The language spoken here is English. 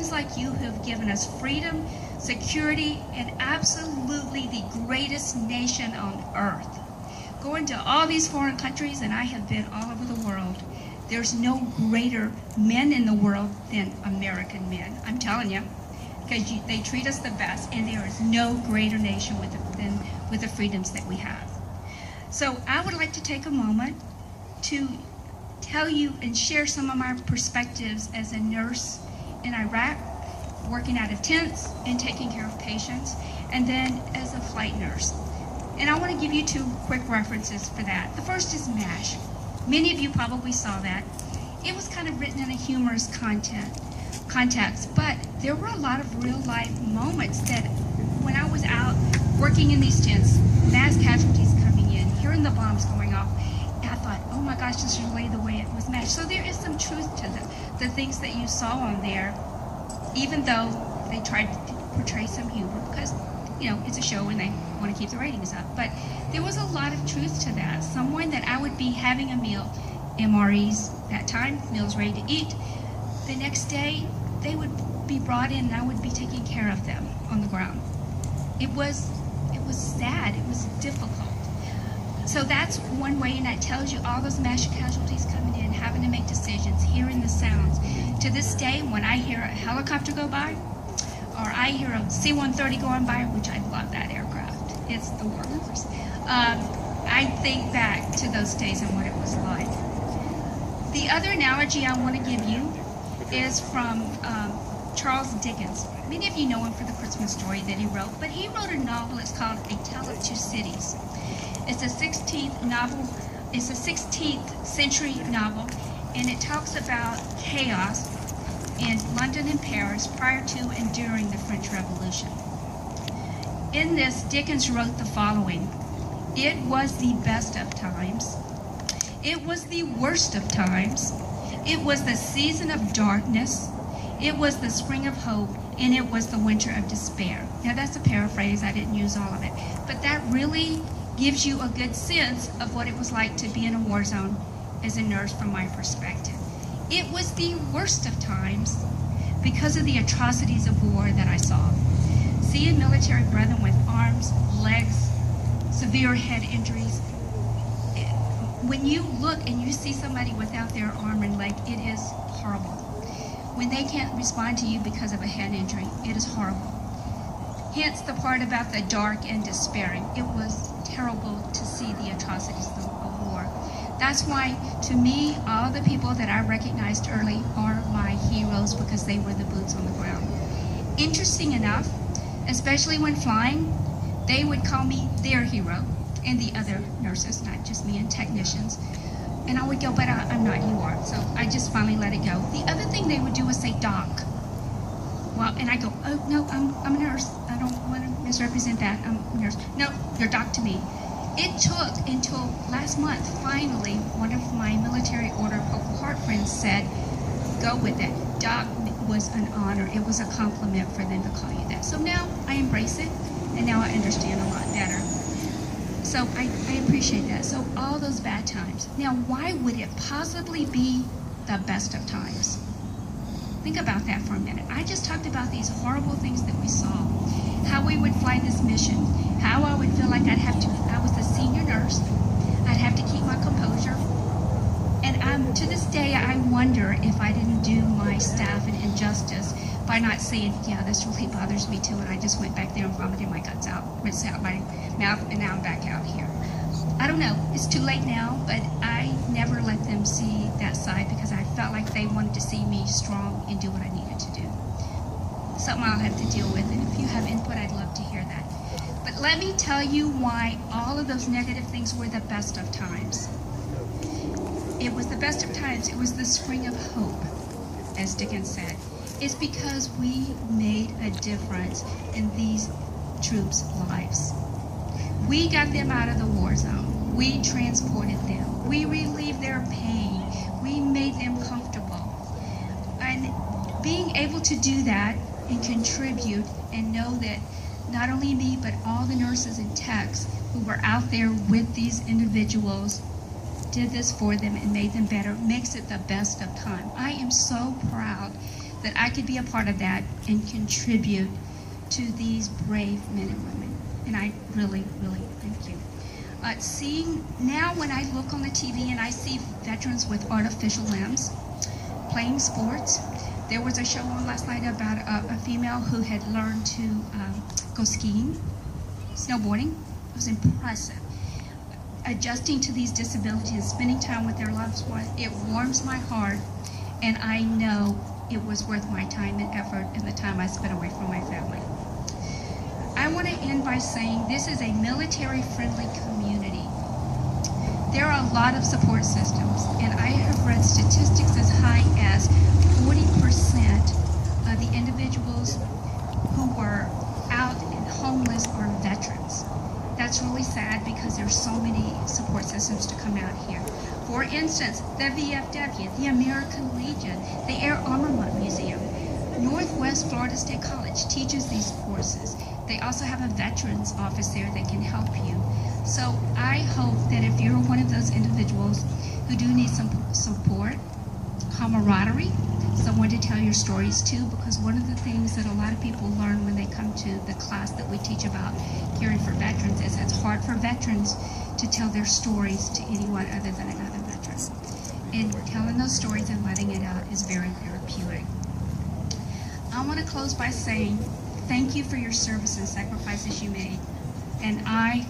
Americans like you who have given us freedom, security, and absolutely the greatest nation on earth. Going to all these foreign countries, and I have been all over the world, there's no greater men in the world than American men. I'm telling you, because they treat us the best, and there is no greater nation than with the freedoms that we have. So I would like to take a moment to tell you and share some of my perspectives as a nurse in Iraq, working out of tents and taking care of patients, and then as a flight nurse. And I want to give you two quick references for that. The first is MASH. Many of you probably saw that. It was kind of written in a humorous context, but there were a lot of real life moments that when I was out working in these tents, mass casualties coming in, hearing the bombs going off, I thought, oh my gosh, this is really the way it was MASH. So there is some truth to the things that you saw on there, even though they tried to portray some humor, because, you know, it's a show and they want to keep the ratings up. But there was a lot of truth to that. Someone that I would be having a meal, MREs that time, meals ready to eat. The next day, they would be brought in and I would be taking care of them on the ground. It was sad, it was difficult. So that's one way, and that tells you all those MASH casualties coming in, having to make decisions, hearing the sounds. To this day, when I hear a helicopter go by, or I hear a C-130 going by, which I love that aircraft, it's the worst. I think back to those days and what it was like. The other analogy I want to give you is from Charles Dickens. Many of you know him for the Christmas story that he wrote, but he wrote a novel. It's called A Tale of Two Cities. It's a 16th novel. It's a 16th century novel, and it talks about chaos in London and Paris prior to and during the French Revolution. In this, Dickens wrote the following: "It was the best of times. It was the worst of times. It was the season of darkness. It was the spring of hope, and it was the winter of despair." Now that's a paraphrase, I didn't use all of it, but that really gives you a good sense of what it was like to be in a war zone as a nurse from my perspective. It was the worst of times because of the atrocities of war that I saw. Seeing military brethren with arms, legs, severe head injuries. When you look and you see somebody without their arm and leg, it is horrible. When they can't respond to you because of a head injury, it is horrible. Hence the part about the dark and despairing. It was terrible to see the atrocities of war. That's why, to me, all the people that I recognized early are my heroes because they were the boots on the ground. Interesting enough, especially when flying, they would call me their hero, and the other nurses, not just me, and technicians. And I would go, but I'm not, you are. So I just finally let it go. The other thing they would do was say, "Doc." Well, and I go, "Oh, no, I'm a nurse. I don't want to misrepresent that. I'm a nurse." "No, you're Doc to me." It took until last month, finally, one of my military order Purple Heart friends said, "Go with it. Doc was an honor. It was a compliment for them to call you that." So now I embrace it, and now I understand a lot better. So I appreciate that. So all those bad times. Now, why would it possibly be the best of times? Think about that for a minute. I just talked about these horrible things that we saw. How we would fly this mission. How I would feel like I was the senior nurse. I'd have to keep my composure. And to this day, I wonder if I didn't do my staff an injustice by not saying, "Yeah, this really bothers me too," and I just went back there and vomited my guts out, rinsed out my mouth, and now I'm back out here. I don't know, it's too late now, but I never let them see that side because I felt like they wanted to see me strong and do what I needed to do. Something I'll have to deal with, and if you have input, I'd love to hear that. But let me tell you why all of those negative things were the best of times. It was the best of times. It was the spring of hope, as Dickens said. It's because we made a difference in these troops' lives. We got them out of the war zone. We transported them. We relieved their pain. We made them comfortable. And being able to do that and contribute and know that not only me, but all the nurses and techs who were out there with these individuals did this for them and made them better makes it the best of time. I am so proud that I could be a part of that and contribute to these brave men and women. And I really, really thank you. Seeing now when I look on the TV and I see veterans with artificial limbs playing sports. There was a show on last night about a female who had learned to go skiing, snowboarding. It was impressive. Adjusting to these disabilities, spending time with their loved ones, it warms my heart, and I know it was worth my time and effort and the time I spent away from my family. I want to end by saying this is a military-friendly community. There are a lot of support systems, and I have read statistics as high as 40% of the individuals who were out and homeless are veterans. That's really sad because there's so many support systems to come out here. For instance, the VFW, the American Legion, the Air Armament Museum, Northwest Florida State College teaches these courses. They also have a veterans office there that can help you. So I hope that if you're one of those individuals who do need some support, camaraderie, someone to tell your stories to, because one of the things that a lot of people learn when they come to the class that we teach about caring for veterans is it's hard for veterans to tell their stories to anyone other than another veteran. And telling those stories and letting it out is very therapeutic. I want to close by saying thank you for your service and sacrifices you made. And I